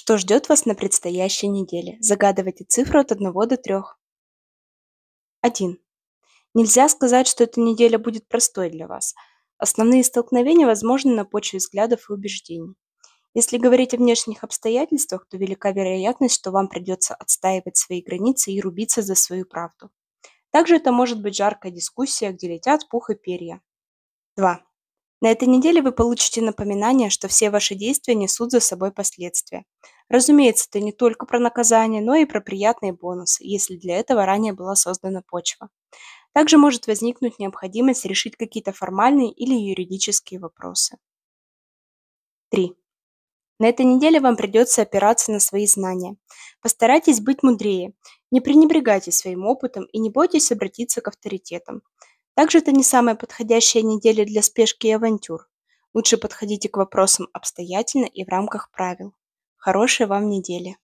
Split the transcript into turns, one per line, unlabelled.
Что ждет вас на предстоящей неделе? Загадывайте цифру от 1 до 3. 1. Нельзя сказать, что эта неделя будет простой для вас. Основные столкновения возможны на почве взглядов и убеждений. Если говорить о внешних обстоятельствах, то велика вероятность, что вам придется отстаивать свои границы и рубиться за свою правду. Также это может быть жаркая дискуссия, где летят пух и перья. 2. На этой неделе вы получите напоминание, что все ваши действия несут за собой последствия. Разумеется, это не только про наказание, но и про приятные бонусы, если для этого ранее была создана почва. Также может возникнуть необходимость решить какие-то формальные или юридические вопросы. 3. На этой неделе вам придется опираться на свои знания. Постарайтесь быть мудрее, не пренебрегайте своим опытом и не бойтесь обратиться к авторитетам. Также это не самая подходящая неделя для спешки и авантюр. Лучше подходите к вопросам обстоятельно и в рамках правил. Хорошей вам недели!